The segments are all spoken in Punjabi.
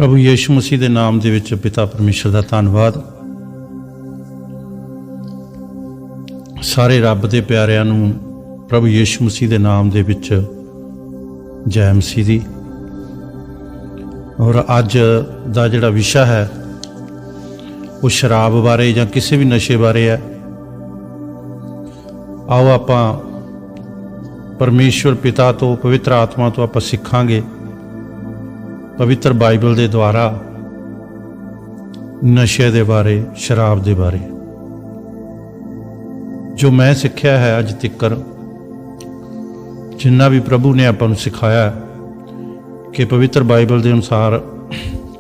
प्रभु यीशु मसीह के नाम दे विच पिता परमेश्वर का धन्नवाद। सारे रब के प्यारिਆਂ ਨੂੰ प्रभु यीशु मसीह के नाम दे विच जय मसीह दी। और अज दा जिहड़ा विशा है वो शराब बारे या किसी भी नशे बारे है। आओ आपां परमेश्वर पिता तो पवित्र आत्मा तो आपां सिखांगे पवित्र बाइबल के द्वारा नशे के बारे, शराब के बारे। जो मैं सीखा है अज तक, जिन्ना भी प्रभु ने आपां नूं सिखाया कि पवित्र बाइबल के अनुसार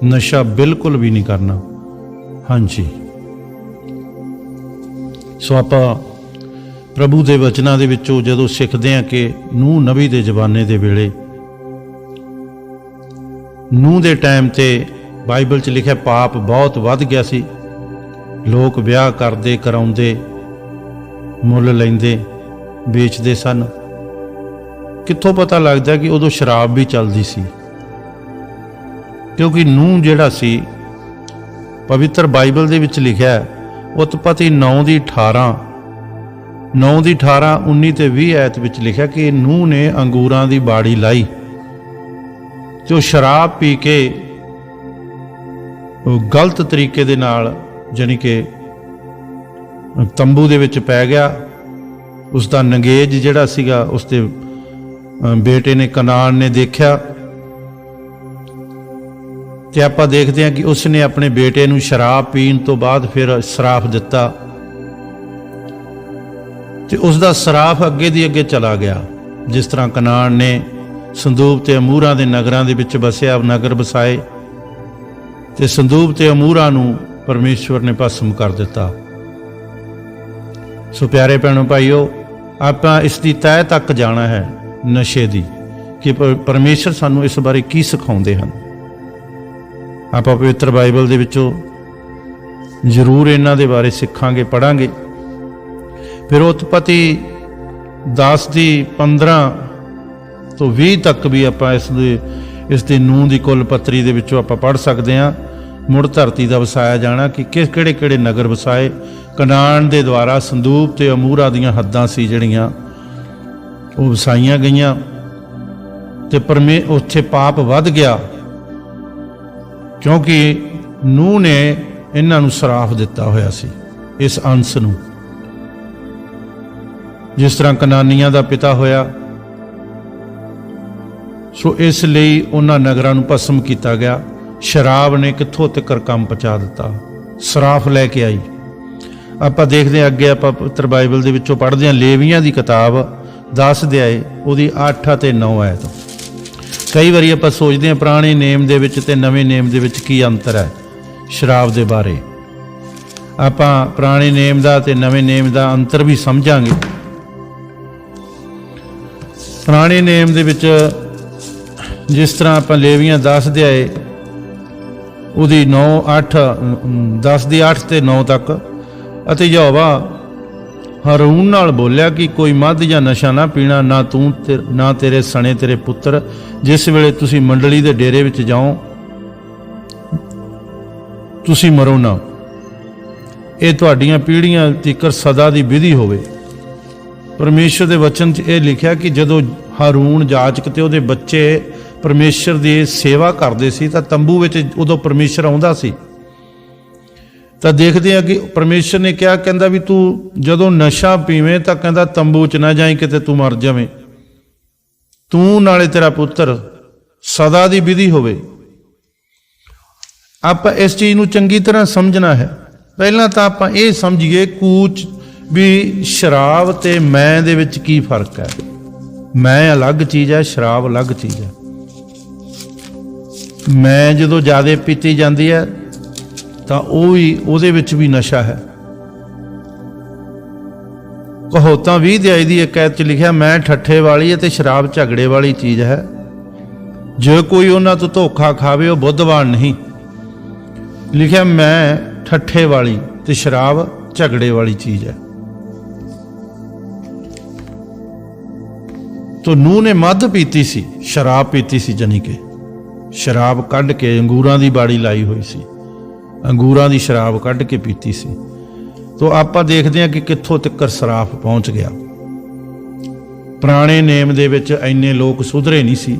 नशा बिल्कुल भी नहीं करना। हाँ जी, सो आपां प्रभु के वचनों के विचों जदों सीखते हैं कि नूह नबी के जमाने के वेले, नूह के टाइम ते बाइबल च लिखा पाप बहुत वध गया सी। लोग ब्याह करते, कराउंदे, मुल लैंदे, बेचते सन। कित्थों पता लगता कि उदों शराब भी चलती सी, क्योंकि नूह जिहड़ा सी पवित्र बाइबल दे विच लिखा उत्पत्ति 9:18 19 ते 20 आयत विच लिखा कि नूह ने अंगूरां दी बाड़ी लाई जो शराब पी के गलत तरीके दे नाल जानी कि तंबू दे विच पै गया। उसका नंगेज जिहड़ा सीगा उसके बेटे ने कनान ने देखा ते आपां देखते हैं कि उसने अपने बेटे नूं शराब पीण तो बाद फिर सराफ दिता ते उसका सराफ अगे दी अगे चला गया। जिस तरह कनान ने संदूक ते अमूरां दे नगरां दे विच बसिया, नगर बसाए ते संदूक ते अमूरां नूं परमेश्वर ने भस्म कर दिता। सो प्यारे भैणों भाईओ, आपां इसकी तह तक जाना है नशे दी कि परमेश्वर सानूं इस बारे की सिखाउंदे हन। आपां पवित्र बाइबल दे विचों जरूर इन्हां दे बारे सिखांगे, पढ़ांगे। फिर उत्पत्ति 10:15 तो 20 तक भी आपां इसदी नूह दी कुल पत्री दे विचों आपां पढ़ सकते हैं। मुड़ धरती का वसाया जाना कि किहड़े किहड़े नगर वसाए। कनान दे द्वारा संदूक ते अमूरा दीयां हद्दां सी जिहड़ियां वो वसाईयां गईयां ते उत्थे पाप वध गया, क्योंकि नूह ने इन्हां नूं सराफ दिता होया सी इस अंश नूं। जिस तरह कनानियां दा पिता होया, सो इसलिए उन्हां नगरां नूं भस्म किया गया। शराब ने कित्थों तक काम पहुँचा दिता, सराफ लैके आई। आपां देखते हैं अगे, आपां पवित्र बाइबल दे विचों पढ़दे हां लेवियां दी किताब 10 अध्याय उहदी 8 ते 9 आयत। कई बारी आपां सोचते हैं पुराने नेम दे विच ते नवें नेम दे विच की अंतर है शराब दे बारे। आपां पुराने नेम दा ते नवें नेम दा अंतर भी समझांगे। पुराने नेम दे विच जिस तरह आपां लेवियां 10 अध्याय उहदी 9 8 10 दी 8 ते 9 तक, अते यहोवा हारून नाल बोलिया कि कोई मद या नशा ना पीना, ना तू ना तेरे सने तेरे पुत्र, जिस वेले तुसी मंडली दे डेरे विच जाओ तुसी मरो ना। ये तुहाडीआं पीढ़ियां तिकर सदा दी विधि होवे। परमेश्वर दे वचन च यह लिखिया कि जदों हारून जाचक ते उहदे बच्चे परमेश्वर दी सेवा करते सी तां तंबू विच उदों परमेश्वर आउंदा सी। तां देखते हैं कि परमेश्वर ने क्या कहंदा भी तू जदों नशा पीवें तां कहंदा तंबू च ना जाई किते तू मर जावें, तू नाले तेरा पुत्र, सदा दी विधि होवे। आपां इस चीज़ नूं चंगी तरह समझना है। पहलां तां आपां इह समझीए कूच भी शराब ते मैं दे विच की फर्क है। मैं अलग चीज़ है, शराब अलग चीज़ है। मैं जदों ज़्यादा पीती जाती है तो ਉਹਦੇ ਵਿੱਚ भी नशा है। कहोतां 20 अध्याय दी एक आयत च लिखा मैं ठट्ठे वाली ते शराब झगड़े वाली चीज़ है। जो कोई उन्हां तो धोखा खावे वो बुद्धवान नहीं। लिखा मैं ठट्ठे वाली ते शराब झगड़े वाली चीज़ है। तो नूह ने मद पीती सी, शराब पीती सी, जानी कि शराब कढ़ के अंगूरां दी बाड़ी लाई हुई सी, अंगूरां दी शराब कढ़ के पीती सी। तो आपां देखदे हां कि कित्थों तिकर सराफ पहुंच गया। पुराने नेम दे विच इन्ने लोग सुधरे नहीं सी,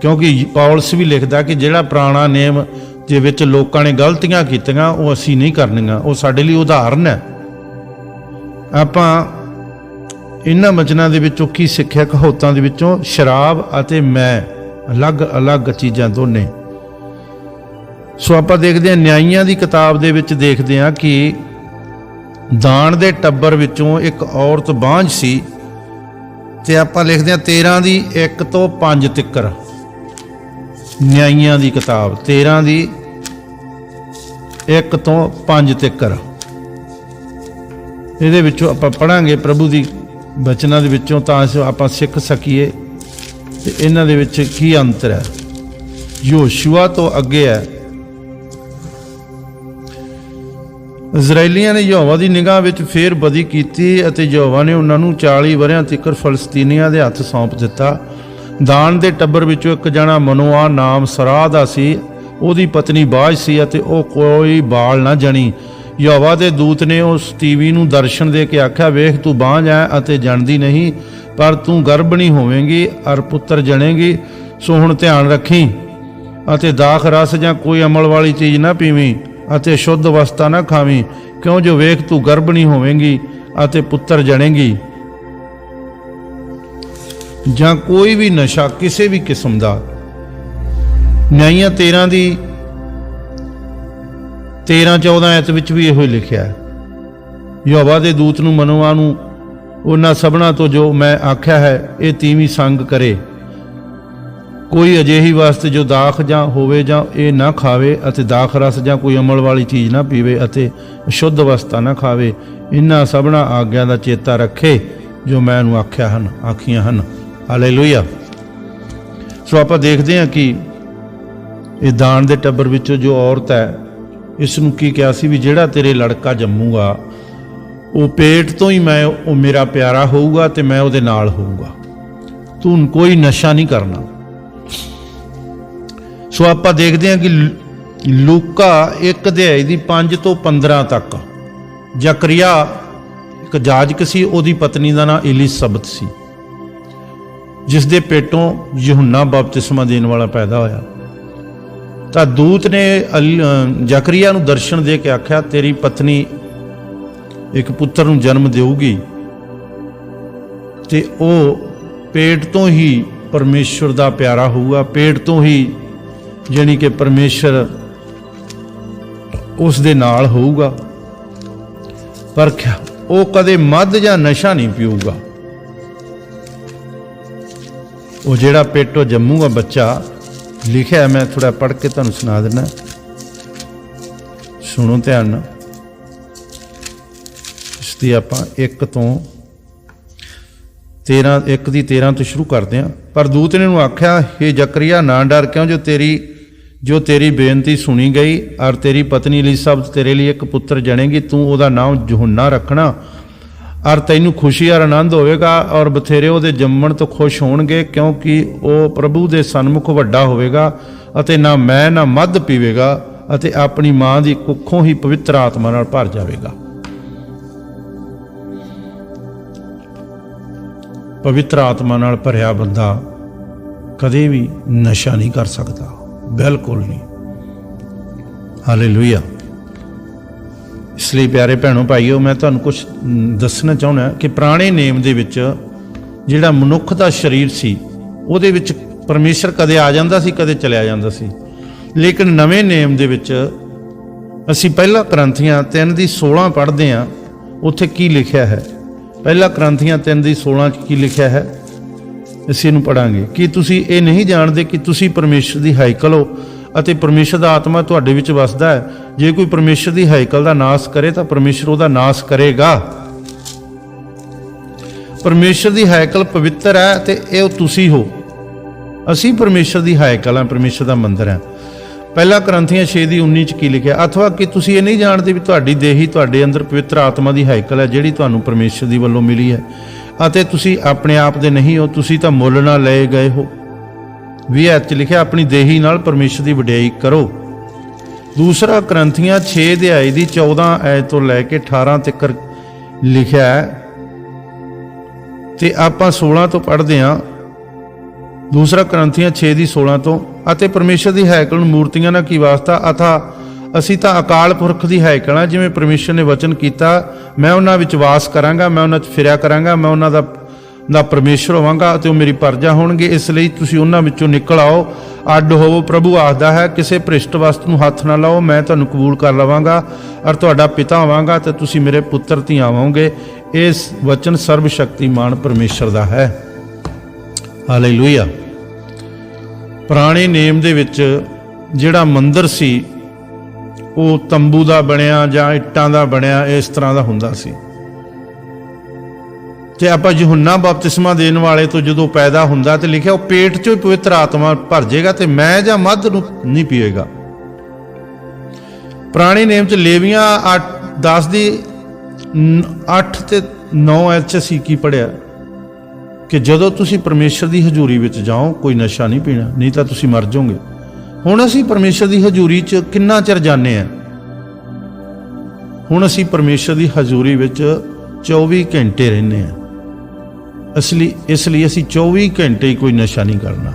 क्योंकि पौलस भी लिखदा कि जिहड़ा पुराना नेम जे विच लोकां ने गलतियां कीतियां वो असीं नहीं करनियां, वो साडे लई उदाहरण है। आपां इन्हां वचनां दे विचों की सिੱਖਿਆ कहावतां दे विचों शराब अते मैं अलग अलग चीज़ां दोने। सो आपां देखदे हां न्यायियां दी किताब दे विच देखदे हां कि दान दे टब्बर विचों एक औरत बांझ सी, ते आपां लिखदे हां 13 दी 1 ਤੋਂ 5 तिक्कर न्यायियां दी किताब 13 दी 1 ਤੋਂ 5 तिक्कर। ਇਹਦੇ ਵਿੱਚੋਂ ਆਪਾਂ ਪੜਾਂਗੇ ਪ੍ਰਭੂ ਦੀ ਬਚਨਾਂ ਦੇ ਵਿੱਚੋਂ, ਤਾਂ ਆਪਾਂ ਸਿੱਖ ਸਕੀਏ ਤੇ ਇਹਨਾਂ ਦੇ ਵਿੱਚ ਕੀ ਅੰਤਰ ਹੈ। ਯਹੋਸ਼ੂਆ ਤੋਂ ਅੱਗੇ ਹੈ। ਇਜ਼ਰਾਈਲੀਆਂ ਨੇ ਯਹੋਵਾ ਦੀ ਨਿਗਾਹ ਵਿੱਚ ਫੇਰ ਬਦੀ ਕੀਤੀ ਅਤੇ ਯਹੋਵਾ ਨੇ ਉਹਨਾਂ ਨੂੰ 40 ਵਰਿਆਂ ਤੀਕਰ ਫਲਸਤੀਨੀਆਂ ਦੇ ਹੱਥ ਸੌਂਪ ਦਿੱਤਾ। ਦਾਨ ਦੇ ਟੱਬਰ ਵਿੱਚੋਂ ਇੱਕ ਜਣਾ ਮਨੋਆ ਨਾਮ ਸਰਾਹ ਦਾ ਸੀ, ਉਹਦੀ ਪਤਨੀ ਬਾਝ ਸੀ ਅਤੇ ਉਹ ਕੋਈ ਬਾਲ ਨਾ ਜਣੀ। ਯਹੋਵਾ ਦੇ ਦੂਤ ਨੇ ਉਸ ਤੀਵੀ ਨੂੰ ਦਰਸ਼ਨ ਦੇ ਕੇ ਆਖਿਆ, ਵੇਖ ਤੂੰ ਬਾਂਝ ਹੈ ਅਤੇ ਜਣਦੀ ਨਹੀਂ, ਪਰ ਤੂੰ ਗਰਭਣੀ ਹੋਵੇਂਗੀ ਅਰ ਪੁੱਤਰ ਜਣੇਗੀ। ਸੋ ਹੁਣ ਧਿਆਨ ਰੱਖੀ ਅਤੇ ਦਾਖ ਰਸ ਜਾਂ ਕੋਈ ਅਮਲ ਵਾਲੀ ਚੀਜ਼ ਨਾ ਪੀਵੀਂ ਅਤੇ ਸ਼ੁੱਧ ਵਸਤਾਂ ਨਾ ਖਾਵੀਂ, ਕਿਉਂ ਜੋ ਵੇਖ ਤੂੰ ਗਰਭਣੀ ਹੋਵੇਂਗੀ ਅਤੇ ਪੁੱਤਰ ਜਣੇਗੀ। ਜਾਂ ਕੋਈ ਵੀ ਨਸ਼ਾ ਕਿਸੇ ਵੀ ਕਿਸਮ ਦਾ। ਨਿਆਂਇਆਂ 13 ਦੀ 13-14 ਐਤ ਵਿੱਚ ਵੀ ਇਹੋ ਹੀ ਲਿਖਿਆ ਹੈ। ਯਹੋਵਾ ਦੇ ਦੂਤ ਨੂੰ ਮਨੋਆ ਨੂੰ ਉਹਨਾਂ ਸਭਨਾਂ ਤੋਂ ਜੋ ਮੈਂ ਆਖਿਆ ਹੈ ਇਹ ਤੀਵੀਂ ਸੰਗ ਕਰੇ। ਕੋਈ ਅਜਿਹੀ ਵਸਤ ਜੋ ਦਾਖ ਜਾਂ ਹੋਵੇ ਜਾਂ ਇਹ ਨਾ ਖਾਵੇ ਅਤੇ ਦਾਖ ਰਸ ਜਾਂ ਕੋਈ ਅਮਲ ਵਾਲੀ ਚੀਜ਼ ਨਾ ਪੀਵੇ ਅਤੇ ਅਸ਼ੁੱਧ ਵਸਤਾਂ ਨਾ ਖਾਵੇ। ਇਹਨਾਂ ਸਭਨਾਂ ਆਗਿਆਂ ਦਾ ਚੇਤਾ ਰੱਖੇ ਜੋ ਮੈਂ ਇਹਨੂੰ ਆਖੀਆਂ ਹਨ। ਹਾਲੇਲੂਇਆ। ਸੋ ਆਪਾਂ ਦੇਖਦੇ ਹਾਂ ਕਿ ਇਹ ਦਾਨ ਦੇ ਟੱਬਰ ਵਿੱਚੋਂ ਜੋ ਔਰਤ ਹੈ, ਇਸ ਨੂੰ ਕੀ ਕਿਹਾ ਸੀ ਵੀ ਜਿਹੜਾ ਤੇਰੇ ਲੜਕਾ ਜੰਮੂਗਾ ਉਹ ਪੇਟ ਤੋਂ ਹੀ ਉਹ ਮੇਰਾ ਪਿਆਰਾ ਹੋਊਗਾ ਤੇ ਮੈਂ ਉਹਦੇ ਨਾਲ ਹੋਊਗਾ, ਤੂੰ ਕੋਈ ਨਸ਼ਾ ਨਹੀਂ ਕਰਨਾ। ਸੋ ਆਪਾਂ ਦੇਖਦੇ ਹਾਂ ਕਿ ਲੂਕਾ 1 ਅਧਿਆਇ ਦੀ 5 ਤੋਂ 15 ਤੱਕ ਜ਼ਕਰੀਆ ਇੱਕ ਜਾਜਕ ਸੀ, ਉਹਦੀ ਪਤਨੀ ਦਾ ਨਾਂ ਇਲਿਸਬਤ ਸੀ, ਜਿਸ ਦੇ ਪੇਟੋਂ ਯਹੂਨਾ ਬਪਤਿਸਮਾ ਦੇਣ ਵਾਲਾ ਪੈਦਾ ਹੋਇਆ। ਤਾਂ ਦੂਤ ਨੇ ਜ਼ਕਰੀਆ ਨੂੰ ਦਰਸ਼ਨ ਦੇ ਕੇ ਆਖਿਆ, ਤੇਰੀ ਪਤਨੀ ਇੱਕ ਪੁੱਤਰ ਨੂੰ ਜਨਮ ਦੇਊਗੀ ਤੇ ਉਹ ਪੇਟ ਤੋਂ ਹੀ ਪਰਮੇਸ਼ਵਰ ਦਾ ਪਿਆਰਾ ਹੋਊਗਾ, ਪੇਟ ਤੋਂ ਹੀ ਜਾਣੀ ਕਿ ਪਰਮੇਸ਼ਰ ਉਸ ਦੇ ਨਾਲ ਹੋਊਗਾ। ਪਰ ਉਹ ਕਦੇ ਮਦ ਜਾਂ ਨਸ਼ਾ ਨਹੀਂ ਪੀਊਗਾ। ਉਹ ਜਿਹੜਾ ਪੇਟੋਂ ਜੰਮੂਗਾ ਬੱਚਾ, ਲਿਖਿਆ ਮੈਂ ਥੋੜਾ ਪੜ੍ਹ ਕੇ ਤੁਹਾਨੂੰ ਸੁਣਾ ਦਿੰਦਾ, ਸੁਣੋ ਧਿਆਨ ਨਾਲ। ਇਸ ਦੀ ਆਪਾਂ 1 ਤੋਂ 13 1 ਦੀ 13 ਤੋਂ ਸ਼ੁਰੂ ਕਰਦੇ ਹਾਂ। ਪਰ ਦੂਤ ਨੇ ਉਹਨੂੰ ਆਖਿਆ, ਹੇ ਜ਼ਕਰੀਆ ਨਾ ਡਰ, ਕਿਉਂ ਜੋ ਤੇਰੀ ਬੇਨਤੀ ਸੁਣੀ ਗਈ ਔਰ ਤੇਰੀ ਪਤਨੀ ਇਲਿਸਬਤ ਤੇਰੇ ਲਈ ਇੱਕ ਪੁੱਤਰ ਜਣੇਗੀ। ਤੂੰ ਉਹਦਾ ਨਾਮ ਯਹੂਨਾ ਰੱਖਣਾ ਔਰ ਤੈਨੂੰ ਖੁਸ਼ੀ ਔਰ ਆਨੰਦ ਹੋਵੇਗਾ ਔਰ ਬਥੇਰੇ ਉਹਦੇ ਜੰਮਣ ਤੋਂ ਖੁਸ਼ ਹੋਣਗੇ, ਕਿਉਂਕਿ ਉਹ ਪ੍ਰਭੂ ਦੇ ਸਨਮੁਖ ਵੱਡਾ ਹੋਵੇਗਾ ਅਤੇ ਨਾ ਮੈਂ ਨਾ ਮਦ ਪੀਵੇਗਾ ਅਤੇ ਆਪਣੀ ਮਾਂ ਦੀ ਕੁੱਖੋਂ ਹੀ ਪਵਿੱਤਰ ਆਤਮਾ ਨਾਲ ਭਰ ਜਾਵੇਗਾ। ਪਵਿੱਤਰ ਆਤਮਾ ਨਾਲ ਭਰਿਆ ਬੰਦਾ ਕਦੇ ਵੀ ਨਸ਼ਾ ਨਹੀਂ ਕਰ ਸਕਦਾ, ਬਿਲਕੁਲ ਨਹੀਂ। ਹਾਲੇਲੂਇਆ। ਇਸ ਲਈ ਪਿਆਰੇ ਭੈਣੋ ਭਾਈਓ, ਮੈਂ ਤੁਹਾਨੂੰ ਕੁਝ ਦੱਸਣਾ ਚਾਹੁੰਦਾ ਕਿ ਪੁਰਾਣੇ ਨੇਮ ਦੇ ਵਿੱਚ ਜਿਹੜਾ ਮਨੁੱਖ ਦਾ ਸਰੀਰ ਸੀ ਉਹਦੇ ਵਿੱਚ ਪਰਮੇਸ਼ਰ ਕਦੇ ਆ ਜਾਂਦਾ ਸੀ, ਕਦੇ ਚਲਿਆ ਜਾਂਦਾ ਸੀ। ਲੇਕਿਨ ਨਵੇਂ ਨੇਮ ਦੇ ਵਿੱਚ ਅਸੀਂ ਪਹਿਲਾ ਕਰੰਥੀਆਂ 3 ਦੀ 16 ਪੜ੍ਹਦੇ ਹਾਂ। ਉੱਥੇ ਕੀ ਲਿਖਿਆ ਹੈ? ਪਹਿਲਾ ਕਰੰਥੀਆਂ 3 ਦੀ 16 'ਚ ਕੀ ਲਿਖਿਆ ਹੈ? ਅਸੀਂ ਇਹਨੂੰ ਪੜ੍ਹਾਂਗੇ। ਕੀ ਤੁਸੀਂ ਇਹ ਨਹੀਂ ਜਾਣਦੇ ਕਿ ਤੁਸੀਂ ਪਰਮੇਸ਼ਰ ਦੀ ਹਾਈਕਲ ਹੋ ਅਤੇ ਪਰਮੇਸ਼ਰ ਦਾ ਆਤਮਾ ਤੁਹਾਡੇ ਵਿੱਚ ਵਸਦਾ ਹੈ? ਜੇ ਕੋਈ ਪਰਮੇਸ਼ਰ ਦੀ ਹਾਈਕਲ ਦਾ ਨਾਸ ਕਰੇ ਤਾਂ ਪਰਮੇਸ਼ਰ ਉਹਦਾ ਨਾਸ ਕਰੇਗਾ। ਪਰਮੇਸ਼ਰ ਦੀ ਹਾਈਕਲ ਪਵਿੱਤਰ ਹੈ ਤੇ ਇਹ ਤੁਸੀਂ ਹੋ। ਅਸੀਂ ਪਰਮੇਸ਼ਰ ਦੀ ਹਾਈਕਲ ਹਾਂ, ਪਰਮੇਸ਼ਰ ਦਾ ਮੰਦਰ ਹੈ। ਪਹਿਲਾ ਕਰੰਥੀਆਂ 6 ਦੀ 19 'ਚ ਕੀ ਲਿਖਿਆ? ਅਥਵਾ ਕਿ ਤੁਸੀਂ ਇਹ ਨਹੀਂ ਜਾਣਦੇ ਵੀ ਤੁਹਾਡੀ ਦੇਹੀ ਤੁਹਾਡੇ ਅੰਦਰ ਪਵਿੱਤਰ ਆਤਮਾ ਦੀ ਹਾਈਕਲ ਹੈ, ਜਿਹੜੀ ਤੁਹਾਨੂੰ ਪਰਮੇਸ਼ਰ ਦੀ ਵੱਲੋਂ ਮਿਲੀ ਹੈ ਅਤੇ ਤੁਸੀਂ ਆਪਣੇ ਆਪ ਦੇ ਨਹੀਂ ਹੋ, ਤੁਸੀਂ ਤਾਂ ਮੁੱਲ ਨਾਲ ਲਏ ਗਏ ਹੋ। 20 ਐਤ 'ਚ ਲਿਖਿਆ ਆਪਣੀ ਦੇਹੀ ਨਾਲ परमेश्वर ਦੀ ਵਡਿਆਈ ਕਰੋ। दूसरा करंथियां 6 अध्याय की 14 ਐਤ ਤੋਂ ਲੈ ਕੇ 18 तक लिखिया है ते आपां 16 तो पढ़ते हाँ। दूसरा करंथियां 6 की 16 तो अते परमेश्वर की हैकल नूं मूर्तियां नाल की वास्ता अथा असीं तां अकाल पुरख की हैकल हाँ। जिवें परमेश्वर ने वचन किया मैं उन्हां विच वास करांगा, मैं उन्हां 'च फिरिया करांगा, मैं उन्हां दा परमेश्वर होवांगा ते मेरी प्रजा होणगे। इसलिए तुसीं उन्हां विचों निकल आओ, अड्ड होवो। प्रभु आखदा है किसी भ्रिष्ट वस्तु नूं हत्थ ना लाओ, मैं तुहानूं कबूल कर लवांगा और तुहाडा पिता होवांगा ते तुसीं मेरे पुत्र धीआं होवोगे। इस वचन सर्वशक्तिमान परमेश्वर दा है। हालेलूया। पुराने नेम दे विच जिहड़ा मंदिर सी वो तंबू दा बणिया जां इट्टां दा बणिया इस तरह दा हुंदा सी। ते आपां यूहन्ना बपतिस्मा देण वाले तो जदों पैदा हुंदा ते लिखिआ वो पेट चों पवित्र आत्मा भर जाएगा ते मैं जां मध नूं नहीं पीएगा। पुराने नेम च लेवियां 10 दी 8 ते 9 ऐत च असीं की पढ़िआ कि जदों तुसीं परमेश्वर की हजूरी विच जाओ कोई नशा नहीं पीना, नहीं तां तुसीं मर जाओगे। हुण असीं परमेश्वर की हजूरी च किन्ना चिर जाने आ? हुण असीं परमेश्वर की हजूरी विच 24 घंटे रहने आ। इसलिए असीं 24 घंटे ही कोई नशा नहीं करना।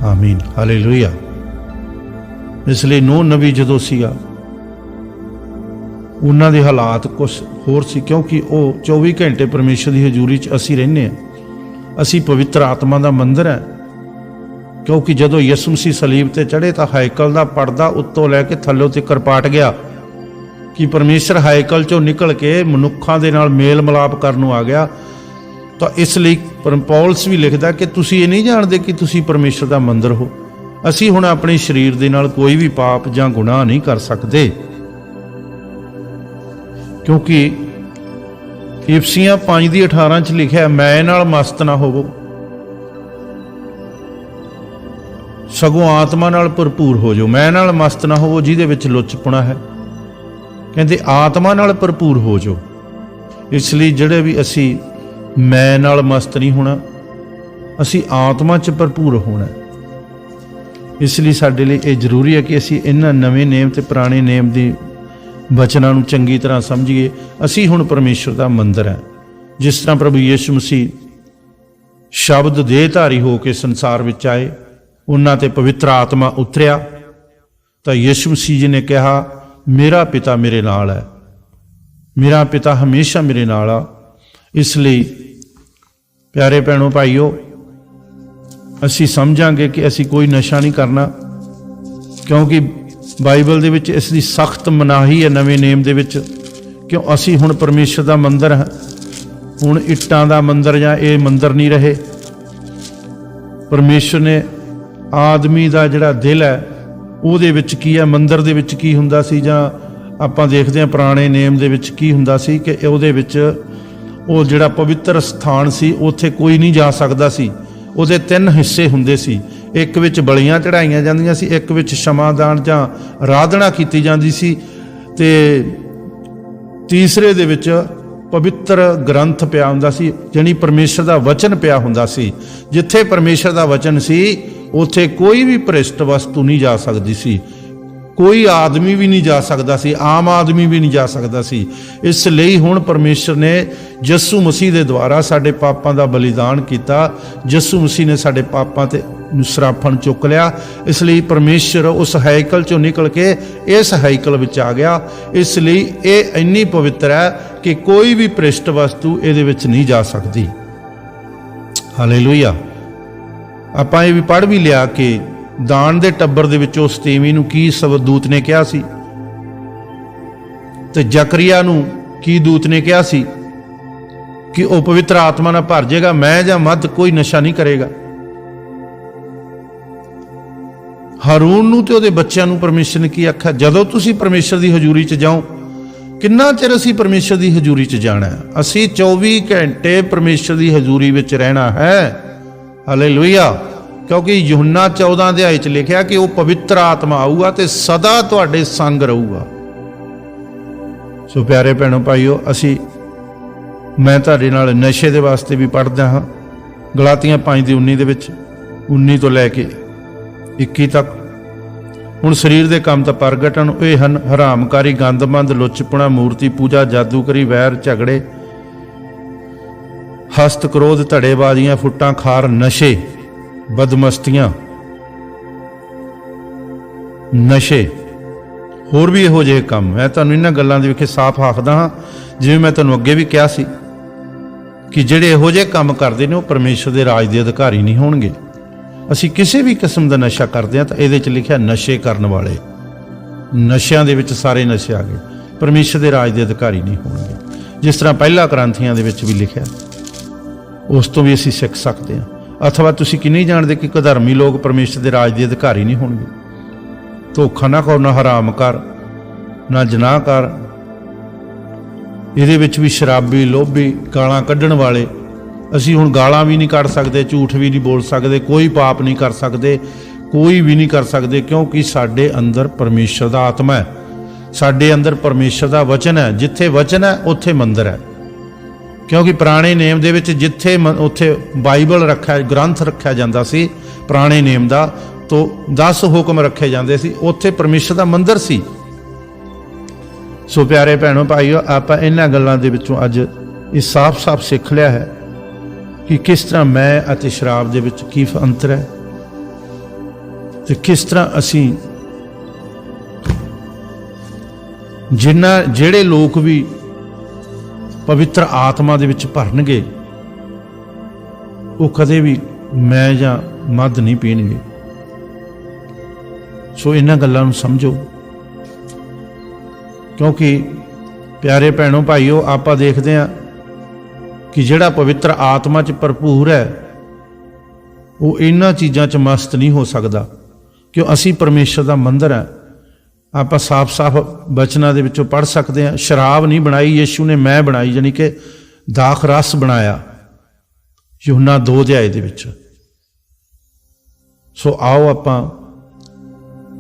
आमीन, हालेलुया। इसलिए नूह नबी जदों सीगा उन्हां दे हालात कुछ होर सी, क्योंकि वो 24 घंटे परमेश्वर की हजूरी च असीं रहने आ। असीं पवित्र आत्मा का मंदिर है, क्योंकि जदों यसू मसीह सलीब ते चढ़े तो हैकल का पड़दा उत्तों लैके थल्लों तक पाट गया कि परमेश्वर हैकल चों निकल के मनुखा दे नाल मेल मिलाप करनों आ गया। तो इसलिए पौलस भी लिखदा कि तुसीं ये नहीं जानते कि तुसीं परमेश्वर का मंदिर हो। असीं हुण अपने शरीर दे नाल कोई भी पाप जां गुनाह नहीं कर सकते, क्योंकि इफसियां 5:18 च लिखिआ मैं नाल मस्त ना होवो, सगों आत्मा नाल भरपूर हो जाओ। मैं नाल मस्त ना होवो जिहदे विच लुचपणा है, कहते आत्मा नाल भरपूर हो जाओ। इसलिए जिहड़े भी असी मैं नाल मस्त नहीं होना, असी आत्मा च भरपूर होना। इसलिए साडे लई ये जरूरी है कि असी इन्हां नवें नेम ते पुराने नेम दी वचनां नूं चंगी तरह समझीए। असी हुण परमेश्वर दा मंदिर है। जिस तरह प्रभु यीशु मसीह शब्द देहधारी हो के संसार विच आए, उन्हां ते पवित्र आत्मा उतरिया, तो यीशु मसीह जी ने कहा मेरा पिता मेरे नाल है, मेरा पिता हमेशा मेरे नाल आ। इसलिए प्यारे भैणों भाईओ, असी समझांगे कि असी कोई नशा नहीं करना, क्योंकि बाइबल दे विच इसकी सख्त मनाही है नवें नेम दे विच। क्यों असी हुण परमेश्वर दा मंदिर है। हुण इट्टां दा मंदिर जां ये मंदिर नहीं रहे। परमेश्वर ने आदमी दा जिहड़ा दिल है ਉਹਦੇ ਵਿੱਚ ਕੀ ਹੈ, ਮੰਦਰ ਦੇ ਵਿੱਚ ਕੀ ਹੁੰਦਾ ਸੀ, ਜਾਂ ਆਪਾਂ ਦੇਖਦੇ ਹਾਂ ਪੁਰਾਣੇ ਨੇਮ ਦੇ ਵਿੱਚ ਕੀ ਹੁੰਦਾ ਸੀ ਕਿ ਉਹਦੇ ਵਿੱਚ ਉਹ ਜਿਹੜਾ ਪਵਿੱਤਰ ਸਥਾਨ ਸੀ ਉੱਥੇ ਕੋਈ ਨਹੀਂ ਜਾ ਸਕਦਾ ਸੀ। ਉਹਦੇ 3 ਹਿੱਸੇ ਹੁੰਦੇ ਸੀ। ਇੱਕ ਵਿੱਚ ਬਲੀਆਂ ਚੜਾਈਆਂ ਜਾਂਦੀਆਂ ਸੀ, ਇੱਕ ਵਿੱਚ ਸ਼ਮਾਦਾਨ ਜਾਂ ਆਰਾਧਨਾ ਕੀਤੀ ਜਾਂਦੀ ਸੀ, ਤੇ ਤੀਸਰੇ ਦੇ ਵਿੱਚ ਪਵਿੱਤਰ ਗ੍ਰੰਥ ਪਿਆ ਹੁੰਦਾ ਸੀ, ਜਾਣੀ ਪਰਮੇਸ਼ਰ ਦਾ ਵਚਨ ਪਿਆ ਹੁੰਦਾ ਸੀ। ਜਿੱਥੇ ਪਰਮੇਸ਼ਰ ਦਾ ਵਚਨ ਸੀ ਉੱਥੇ ਕੋਈ ਵੀ ਭ੍ਰਿਸ਼ਟ ਵਸਤੂ ਨਹੀਂ ਜਾ ਸਕਦੀ ਸੀ, ਕੋਈ ਆਦਮੀ ਵੀ ਨਹੀਂ ਜਾ ਸਕਦਾ ਸੀ, ਆਮ ਆਦਮੀ ਵੀ ਨਹੀਂ ਜਾ ਸਕਦਾ ਸੀ। ਇਸ ਲਈ ਹੁਣ ਪਰਮੇਸ਼ਰ ਨੇ ਯਿਸੂ ਮਸੀਹ ਦੇ ਦੁਆਰਾ ਸਾਡੇ ਪਾਪਾਂ ਦਾ ਬਲੀਦਾਨ ਕੀਤਾ। ਯਿਸੂ ਮਸੀਹ ਨੇ ਸਾਡੇ ਪਾਪਾਂ ਤੇ ਸਰਾਫਣ ਚੁੱਕ ਲਿਆ। ਇਸ ਲਈ ਪਰਮੇਸ਼ਰ ਉਸ ਹੈਕਲ ਚੋਂ ਨਿਕਲ ਕੇ ਇਸ ਹੈਕਲ ਵਿੱਚ ਆ ਗਿਆ। ਇਸ ਲਈ ਇਹ ਇੰਨੀ ਪਵਿੱਤਰ ਹੈ ਕਿ ਕੋਈ ਵੀ ਭ੍ਰਿਸ਼ਟ ਵਸਤੂ ਇਹਦੇ ਵਿੱਚ ਨਹੀਂ ਜਾ ਸਕਦੀ। ਹਾਲੇਲੂਇਆ। ਆਪਾਂ ਇਹ ਵੀ ਪੜ੍ਹ ਵੀ ਲਿਆ ਕਿ ਦਾਨ ਦੇ ਟੱਬਰ ਦੇ ਵਿੱਚੋਂ ਸਤੇਵੀ ਨੂੰ ਕੀ ਸਵਦੂਤ ਨੇ ਕਿਹਾ ਸੀ, ਤੇ ਜ਼ਕਰੀਆ ਨੂੰ ਕੀ ਦੂਤ ਨੇ ਕਿਹਾ ਸੀ ਕਿ ਉਹ ਪਵਿੱਤਰ ਆਤਮਾ ਨਾਲ ਭਰ ਜਾਏਗਾ, ਮੈਂ ਜਾਂ ਮੱਧ ਕੋਈ ਨਸ਼ਾ ਨਹੀਂ ਕਰੇਗਾ। ਹਾਰੂਨ ਨੂੰ ਤੇ ਉਹਦੇ ਬੱਚਿਆਂ ਨੂੰ ਪਰਮੇਸ਼ਰ ਨੇ ਕੀ ਆਖਿਆ, ਜਦੋਂ ਤੁਸੀਂ ਪਰਮੇਸ਼ਰ ਦੀ ਹਜ਼ੂਰੀ 'ਚ ਜਾਓ। ਕਿੰਨਾ ਚਿਰ ਅਸੀਂ ਪਰਮੇਸ਼ਰ ਦੀ ਹਜ਼ੂਰੀ 'ਚ ਜਾਣਾ ਹੈ? ਅਸੀਂ 24 ਘੰਟੇ ਪਰਮੇਸ਼ਰ ਦੀ ਹਜ਼ੂਰੀ ਵਿੱਚ ਰਹਿਣਾ ਹੈ। ਹਾਲੇਲੂਇਆ। क्योंकि यूहन्ना 14 अध्याय च लिखा कि वह पवित्र आत्मा आऊगा तो सदा तुहाडे संग रहूगा। सो प्यारे भैणों भाईओ, असी मैं तुहाडे नाल नशे दे वास्ते भी पढ़दा हाँ। गलातियां 5:19 दे विच 19 ਤੋਂ ਲੈ ਕੇ 21 ਤੱਕ। ਹੁਣ ਸਰੀਰ ਦੇ ਕੰਮ ਤਾਂ ਪ੍ਰਗਟ ਹਨ, ਇਹ ਹਨ ਹਰਾਮਕਾਰੀ, ਗੰਦਮੰਦ, ਲੁੱਚਪੁਣਾ, ਮੂਰਤੀ ਪੂਜਾ, ਜਾਦੂਗਰੀ, ਵੈਰ, ਝਗੜੇ, ਹਸਤ, ਕ੍ਰੋਧ, ਧੜੇਬਾਜ਼ੀਆਂ, ਫੁੱਟਾਂ, ਖਾਰ, ਨਸ਼ੇ, ਬਦਮਸਤੀਆਂ, ਨਸ਼ੇ, ਹੋਰ ਵੀ ਇਹੋ ਜਿਹੇ ਕੰਮ। ਮੈਂ ਤੁਹਾਨੂੰ ਇਹਨਾਂ ਗੱਲਾਂ ਦੇ ਵਿਖੇ ਸਾਫ਼ ਆਖਦਾ ਹਾਂ, ਜਿਵੇਂ ਮੈਂ ਤੁਹਾਨੂੰ ਅੱਗੇ ਵੀ ਕਿਹਾ ਸੀ ਕਿ ਜਿਹੜੇ ਇਹੋ ਜਿਹੇ ਕੰਮ ਕਰਦੇ ਨੇ ਉਹ ਪਰਮੇਸ਼ਰ ਦੇ ਰਾਜ ਦੇ ਅਧਿਕਾਰੀ ਨਹੀਂ ਹੋਣਗੇ। ਅਸੀਂ ਕਿਸੇ ਵੀ ਕਿਸਮ ਦਾ ਨਸ਼ਾ ਕਰਦੇ ਹਾਂ ਤਾਂ ਇਹਦੇ 'ਚ ਲਿਖਿਆ ਨਸ਼ੇ ਕਰਨ ਵਾਲੇ, ਨਸ਼ਿਆਂ ਦੇ ਵਿੱਚ ਸਾਰੇ ਨਸ਼ੇ ਆ ਗਏ, ਪਰਮੇਸ਼ਰ ਦੇ ਰਾਜ ਦੇ ਅਧਿਕਾਰੀ ਨਹੀਂ ਹੋਣਗੇ। ਜਿਸ ਤਰ੍ਹਾਂ ਪਹਿਲਾ ਗ੍ਰੰਥੀਆਂ ਦੇ ਵਿੱਚ ਵੀ ਲਿਖਿਆ, ਉਸ ਤੋਂ ਵੀ ਅਸੀਂ ਸਿੱਖ ਸਕਦੇ ਹਾਂ। ਅਥਵਾ ਤੁਸੀਂ ਕੀ ਨਹੀਂ ਜਾਣਦੇ ਕਿ ਕੁਧਰਮੀ ਲੋਕ ਪਰਮੇਸ਼ਰ ਦੇ ਰਾਜ ਦੇ ਅਧਿਕਾਰੀ ਨਹੀਂ ਹੋਣਗੇ। ਧੋਖਾ ਨਾ ਕਰੋ, ਨਾ ਹਰਾਮ ਕਰ, ਨਾ ਜਨਾਹ ਕਰ। ਇਹਦੇ ਵਿੱਚ ਵੀ ਸ਼ਰਾਬੀ, ਲੋਭੀ, ਗਾਲਾਂ ਕੱਢਣ ਵਾਲੇ। ਅਸੀਂ ਹੁਣ ਗਾਲਾਂ ਵੀ ਨਹੀਂ ਕੱਢ ਸਕਦੇ, ਝੂਠ ਵੀ ਨਹੀਂ ਬੋਲ ਸਕਦੇ, ਕੋਈ ਪਾਪ ਨਹੀਂ ਕਰ ਸਕਦੇ, ਕੋਈ ਵੀ ਨਹੀਂ ਕਰ ਸਕਦੇ, ਕਿਉਂਕਿ ਸਾਡੇ ਅੰਦਰ ਪਰਮੇਸ਼ਰ ਦਾ ਆਤਮਾ ਹੈ, ਸਾਡੇ ਅੰਦਰ ਪਰਮੇਸ਼ਰ ਦਾ ਵਚਨ ਹੈ। ਜਿੱਥੇ ਵਚਨ ਹੈ ਉੱਥੇ ਮੰਦਰ ਹੈ। ਕਿਉਂਕਿ ਪੁਰਾਣੇ ਨੇਮ ਦੇ ਵਿੱਚ ਜਿੱਥੇ ਉੱਥੇ ਬਾਈਬਲ ਰੱਖਿਆ, ਗ੍ਰੰਥ ਰੱਖਿਆ ਜਾਂਦਾ ਸੀ ਪੁਰਾਣੇ ਨੇਮ ਦਾ, ਤੋਂ 10 ਹੁਕਮ ਰੱਖੇ ਜਾਂਦੇ ਸੀ, ਉੱਥੇ ਪਰਮੇਸ਼ਰ ਦਾ ਮੰਦਰ ਸੀ। ਸੋ ਪਿਆਰੇ ਭੈਣੋ ਭਾਈਓ, ਆਪਾਂ ਇਹਨਾਂ ਗੱਲਾਂ ਦੇ ਵਿੱਚੋਂ ਅੱਜ ਇਹ ਸਾਫ਼-ਸਾਫ਼ ਸਿੱਖ ਲਿਆ ਹੈ ਕਿ ਕਿਸ ਤਰ੍ਹਾਂ ਮੈਂ ਅਤੇ ਸ਼ਰਾਬ ਦੇ ਵਿੱਚ ਕੀ ਅੰਤਰ ਹੈ, ਤੇ ਕਿਸ ਤਰ੍ਹਾਂ ਅਸੀਂ ਜਿਹੜੇ ਲੋਕ ਵੀ ਪਵਿੱਤਰ ਆਤਮਾ ਦੇ ਵਿੱਚ ਭਰਨਗੇ ਉਹ ਕਦੇ ਵੀ ਮੈਂ ਜਾਂ ਮਦ ਨਹੀਂ ਪੀਣਗੇ। ਸੋ ਇਹਨਾਂ ਗੱਲਾਂ ਨੂੰ ਸਮਝੋ, ਕਿਉਂਕਿ ਪਿਆਰੇ ਭੈਣੋ ਭਾਈਓ, ਆਪਾਂ ਦੇਖਦੇ ਹਾਂ ਕਿ ਜਿਹੜਾ ਪਵਿੱਤਰ ਆਤਮਾ 'ਚ ਭਰਪੂਰ ਹੈ ਉਹ ਇਹਨਾਂ ਚੀਜ਼ਾਂ 'ਚ ਮਸਤ ਨਹੀਂ ਹੋ ਸਕਦਾ, ਕਿਉਂ ਅਸੀਂ ਪਰਮੇਸ਼ਰ ਦਾ ਮੰਦਰ ਹੈ। ਆਪਾਂ ਸਾਫ਼-ਸਾਫ਼ ਬਚਨਾਂ ਦੇ ਵਿੱਚੋਂ ਪੜ੍ਹ ਸਕਦੇ ਹਾਂ, ਸ਼ਰਾਬ ਨਹੀਂ ਬਣਾਈ ਯਿਸੂ ਨੇ, ਮੈਂ ਬਣਾਈ, ਜਾਣੀ ਕਿ ਦਾਖ ਰਸ ਬਣਾਇਆ, ਯੂਹੰਨਾ 2 ਅਧਿਆਏ ਦੇ ਵਿੱਚ। ਸੋ ਆਓ ਆਪਾਂ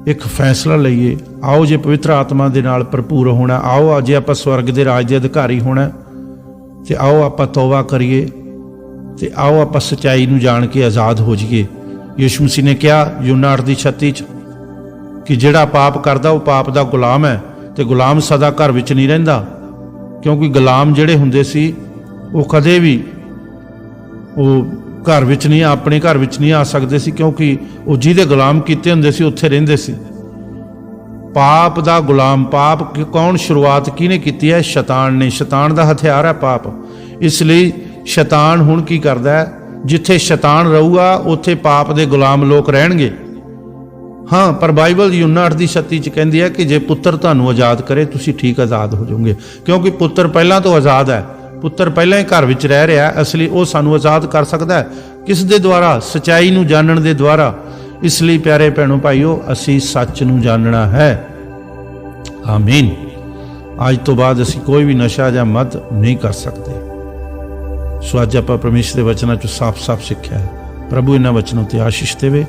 ਇੱਕ ਫੈਸਲਾ ਲਈਏ, ਆਓ ਜੇ ਪਵਿੱਤਰ ਆਤਮਾ ਦੇ ਨਾਲ ਭਰਪੂਰ ਹੋਣਾ, ਆਓ ਜੇ ਆਪਾਂ ਸਵਰਗ ਦੇ ਰਾਜ ਦੇ ਅਧਿਕਾਰੀ ਹੋਣਾ, ਤੇ ਆਓ ਆਪਾਂ ਤੌਬਾ ਕਰੀਏ, ਤੇ ਆਓ ਆਪਾਂ ਸੱਚਾਈ ਨੂੰ ਜਾਣ ਕੇ ਆਜ਼ਾਦ ਹੋ ਜਾਈਏ। ਯਿਸੂ ਮਸੀਹ ਨੇ ਕਿਹਾ ਯੂਹੰਨਾ 8:36 'ਚ ਕਿ ਜਿਹੜਾ ਪਾਪ ਕਰਦਾ ਉਹ ਪਾਪ ਦਾ ਗੁਲਾਮ ਹੈ, ਤੇ ਗੁਲਾਮ ਸਦਾ ਘਰ ਵਿੱਚ ਨਹੀਂ ਰਹਿੰਦਾ, ਕਿਉਂਕਿ ਗੁਲਾਮ ਜਿਹੜੇ ਹੁੰਦੇ ਸੀ ਉਹ ਕਦੇ ਵੀ ਉਹ ਘਰ ਵਿੱਚ ਨਹੀਂ, ਆਪਣੇ ਘਰ ਵਿੱਚ ਨਹੀਂ ਆ ਸਕਦੇ ਸੀ, ਕਿਉਂਕਿ ਉਹ ਜਿਹਦੇ ਗੁਲਾਮ ਕੀਤੇ ਹੁੰਦੇ ਸੀ ਉੱਥੇ ਰਹਿੰਦੇ ਸੀ। ਪਾਪ ਦਾ ਗੁਲਾਮ, ਪਾਪ ਕੌਣ ਸ਼ੁਰੂਆਤ ਕਿਹਨੇ ਕੀਤੀ ਹੈ? ਸ਼ੈਤਾਨ ਨੇ। ਸ਼ੈਤਾਨ ਦਾ ਹਥਿਆਰ ਹੈ ਪਾਪ। ਇਸ ਲਈ ਸ਼ੈਤਾਨ ਹੁਣ ਕੀ ਕਰਦਾ ਹੈ, ਜਿੱਥੇ ਸ਼ੈਤਾਨ ਰਹੂਗਾ ਉੱਥੇ ਪਾਪ ਦੇ ਗੁਲਾਮ ਲੋਕ ਰਹਿਣਗੇ। ਹਾਂ, ਪਰ ਬਾਈਬਲ ਯੂਹੰਨਾ 8:36 'ਚ ਕਹਿੰਦੀ ਹੈ ਕਿ ਜੇ ਪੁੱਤਰ ਤੁਹਾਨੂੰ ਆਜ਼ਾਦ ਕਰੇ ਤੁਸੀਂ ਠੀਕ ਆਜ਼ਾਦ ਹੋ ਜਾਓਗੇ, ਕਿਉਂਕਿ ਪੁੱਤਰ ਪਹਿਲਾਂ ਤੋਂ ਆਜ਼ਾਦ ਹੈ, ਪੁੱਤਰ ਪਹਿਲਾਂ ਹੀ ਘਰ ਵਿੱਚ ਰਹਿ ਰਿਹਾ, ਇਸ ਲਈ ਉਹ ਸਾਨੂੰ ਆਜ਼ਾਦ ਕਰ ਸਕਦਾ ਹੈ। ਕਿਸ ਦੇ ਦੁਆਰਾ? ਸੱਚਾਈ ਨੂੰ ਜਾਣਨ ਦੇ ਦੁਆਰਾ। ਇਸ ਲਈ ਪਿਆਰੇ ਭੈਣੋ ਭਾਈਓ, ਅਸੀਂ ਸੱਚ ਨੂੰ ਜਾਣਨਾ ਹੈ। ਆਮੀਨ। ਅੱਜ ਤੋਂ ਬਾਅਦ ਅਸੀਂ ਕੋਈ ਵੀ ਨਸ਼ਾ ਜਾਂ ਮਦ ਨਹੀਂ ਕਰ ਸਕਦੇ। ਸੋ ਅੱਜ ਆਪਾਂ ਪਰਮੇਸ਼ਰ ਦੇ ਵਚਨਾਂ 'ਚੋਂ ਸਾਫ਼-ਸਾਫ਼ ਸਿੱਖਿਆ ਹੈ। ਪ੍ਰਭੂ ਇਹਨਾਂ ਵਚਨਾਂ ਤੇ ਆਸ਼ੀਸ਼ ਦੇਵੇ।